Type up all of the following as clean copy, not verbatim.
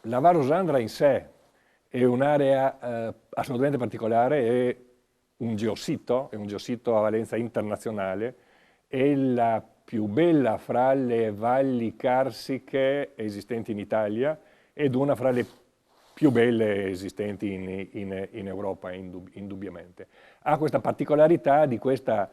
La Varosandra in sé è un'area assolutamente particolare, è un geossito a valenza internazionale, è la più bella fra le valli carsiche esistenti in Italia ed una fra le più belle esistenti in Europa, indubbiamente. Ha questa particolarità di questa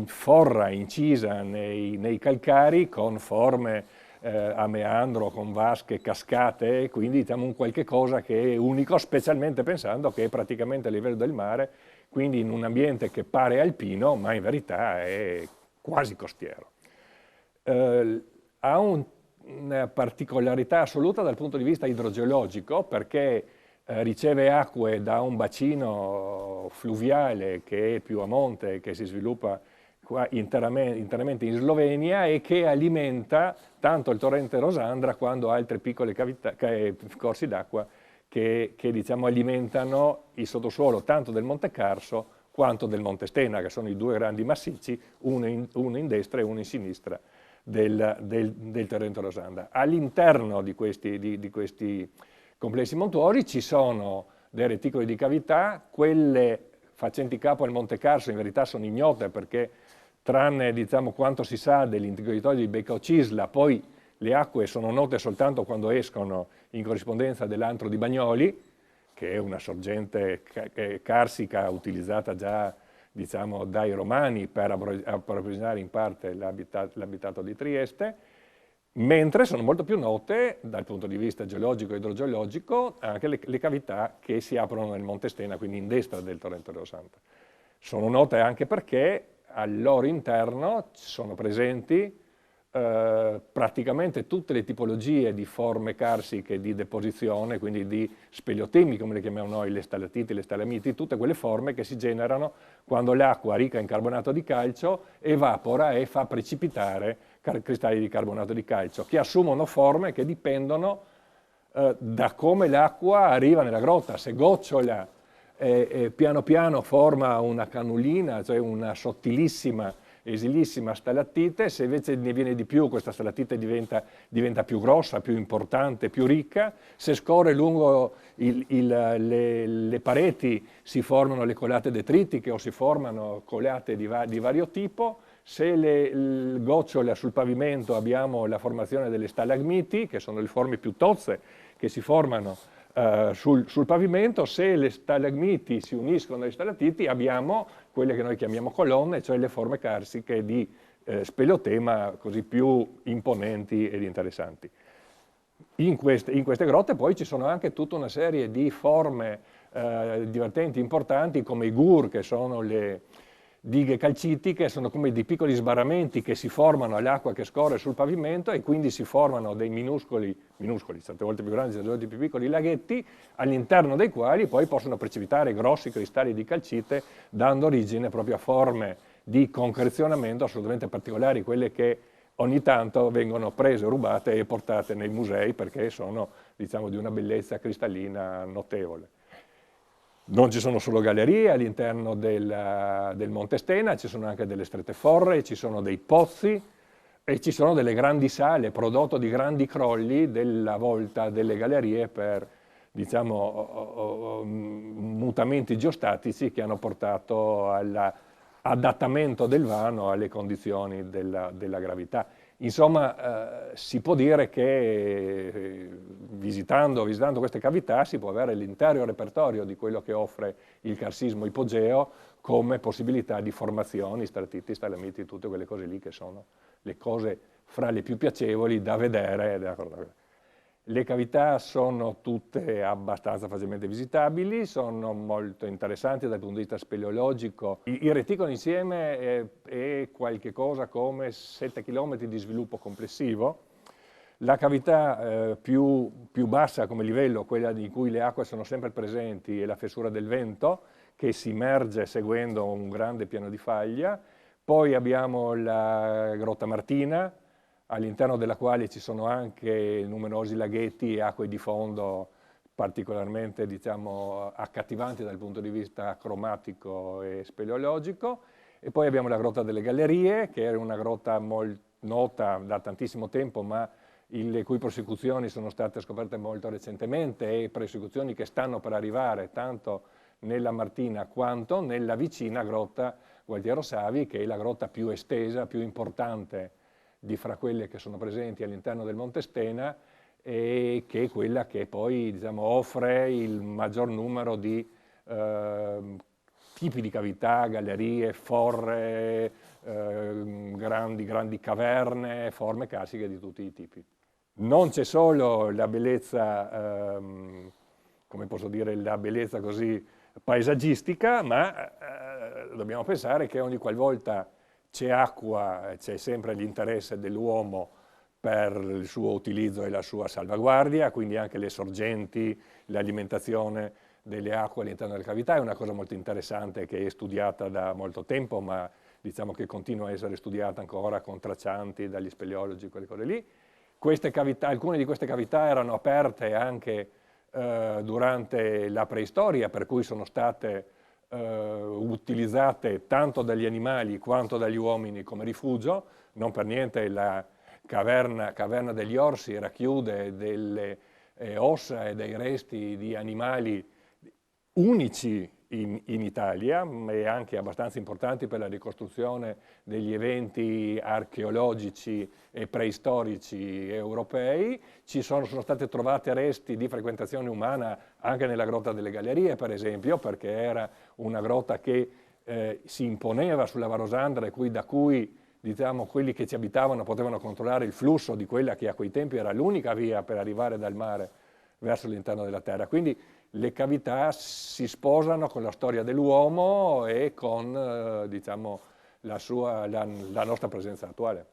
forra incisa nei calcari con forme a meandro, con vasche, cascate, quindi diciamo un qualche cosa che è unico, specialmente pensando che è praticamente a livello del mare, quindi in un ambiente che pare alpino, ma in verità è quasi costiero. Ha una particolarità assoluta dal punto di vista idrogeologico perché riceve acque da un bacino fluviale che è più a monte, che si sviluppa qua interamente in Slovenia e che alimenta tanto il torrente Rosandra quanto altri piccoli corsi d'acqua che diciamo, alimentano il sottosuolo tanto del Monte Carso quanto del Monte Stena, che sono i due grandi massicci, uno in destra e uno in sinistra del torrente Rosandra. All'interno di questi complessi montuori ci sono dei reticoli di cavità, quelle facenti capo al Monte Carso in verità sono ignote perché tranne diciamo, quanto si sa dell'integritorio di Becco Cisla, poi le acque sono note soltanto quando escono in corrispondenza dell'antro di Bagnoli, che è una sorgente carsica utilizzata già diciamo, dai Romani per approvvigionare in parte l'abitato di Trieste, mentre sono molto più note dal punto di vista geologico e idrogeologico anche le cavità che si aprono nel Monte Stena, quindi in destra del torrente Rosanta. Sono note anche perché al loro interno sono presenti praticamente tutte le tipologie di forme carsiche di deposizione, quindi di speleotemi, come le chiamiamo noi, le stalatiti, le stalamiti, tutte quelle forme che si generano quando l'acqua ricca in carbonato di calcio evapora e fa precipitare cristalli di carbonato di calcio, che assumono forme che dipendono da come l'acqua arriva nella grotta. Se gocciola piano piano forma una canulina, cioè una sottilissima, esilissima stalattite, se invece ne viene di più questa stalattite diventa più grossa, più importante, più ricca, se scorre lungo le pareti si formano le colate detritiche o si formano colate di vario tipo, se gocciola sul pavimento abbiamo la formazione delle stalagmiti, che sono le forme più tozze che si formano sul pavimento, se le stalagmiti si uniscono alle stalattiti abbiamo quelle che noi chiamiamo colonne, cioè le forme carsiche di speleotema così più imponenti ed interessanti. In queste grotte poi ci sono anche tutta una serie di forme divertenti, importanti, come i gur, che sono le dighe calcitiche, sono come dei piccoli sbarramenti che si formano all'acqua che scorre sul pavimento e quindi si formano dei minuscoli, certe volte più grandi, certe volte più piccoli laghetti, all'interno dei quali poi possono precipitare grossi cristalli di calcite, dando origine proprio a forme di concrezionamento assolutamente particolari, quelle che ogni tanto vengono prese, rubate e portate nei musei perché sono, diciamo, di una bellezza cristallina notevole. Non ci sono solo gallerie all'interno del Monte Stena, ci sono anche delle strette forre, ci sono dei pozzi e ci sono delle grandi sale, prodotto di grandi crolli della volta delle gallerie per, diciamo, mutamenti geostatici che hanno portato all'adattamento del vano alle condizioni della gravità. Insomma, si può dire che visitando queste cavità si può avere l'intero repertorio di quello che offre il carsismo ipogeo come possibilità di formazioni, stratiti, stalamiti, tutte quelle cose lì che sono le cose fra le più piacevoli da vedere. Le cavità sono tutte abbastanza facilmente visitabili, sono molto interessanti dal punto di vista speleologico. Il reticolo insieme è qualche cosa come 7 km di sviluppo complessivo. La cavità più bassa come livello, quella in cui le acque sono sempre presenti, è la fessura del vento, che si immerge seguendo un grande piano di faglia. Poi abbiamo la Grotta Martina, all'interno della quale ci sono anche numerosi laghetti e acque di fondo particolarmente, diciamo, accattivanti dal punto di vista cromatico e speleologico. E poi abbiamo la Grotta delle Gallerie, che è una grotta molto nota da tantissimo tempo, ma le cui prosecuzioni sono state scoperte molto recentemente e prosecuzioni che stanno per arrivare tanto nella Martina quanto nella vicina grotta Gualtiero Savi, che è la grotta più estesa, più importante di fra quelle che sono presenti all'interno del Monte Stena, e che è quella che poi, diciamo, offre il maggior numero di tipi di cavità, gallerie, forre, grandi caverne, forme carsiche di tutti i tipi. Non c'è solo la bellezza, come posso dire, la bellezza così paesaggistica, ma dobbiamo pensare che ogni qualvolta c'è acqua, c'è sempre l'interesse dell'uomo per il suo utilizzo e la sua salvaguardia, quindi anche le sorgenti, l'alimentazione delle acque all'interno delle cavità è una cosa molto interessante che è studiata da molto tempo, ma diciamo che continua a essere studiata ancora con traccianti dagli speleologi, quelle cose lì. Queste cavità, alcune di queste cavità erano aperte anche durante la preistoria, per cui sono state utilizzate tanto dagli animali quanto dagli uomini come rifugio. Non per niente la caverna degli Orsi racchiude delle ossa e dei resti di animali unici in Italia, e anche abbastanza importanti per la ricostruzione degli eventi archeologici e preistorici europei. Sono state trovate resti di frequentazione umana anche nella Grotta delle Gallerie, per esempio, perché era una grotta che si imponeva sulla Varosandra e da cui, diciamo, quelli che ci abitavano potevano controllare il flusso di quella che a quei tempi era l'unica via per arrivare dal mare verso l'interno della terra. Quindi le cavità si sposano con la storia dell'uomo e con diciamo, la nostra presenza attuale.